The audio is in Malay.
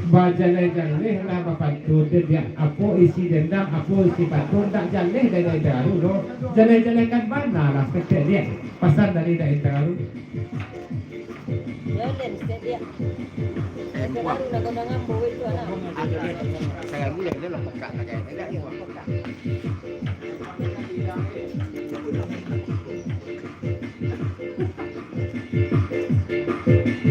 Bajaleh-jaleh lah papantu dia apa isi dendam apa isi pantun tak jaleh dari daru lo jaleh-jaleh kan mana lah kecil dia pasal dari daru Jalen setiap dia. Baru nak kau ngambo itu anak. Saya dia dia lah pekak kayak tidak dia pekak. Thank you.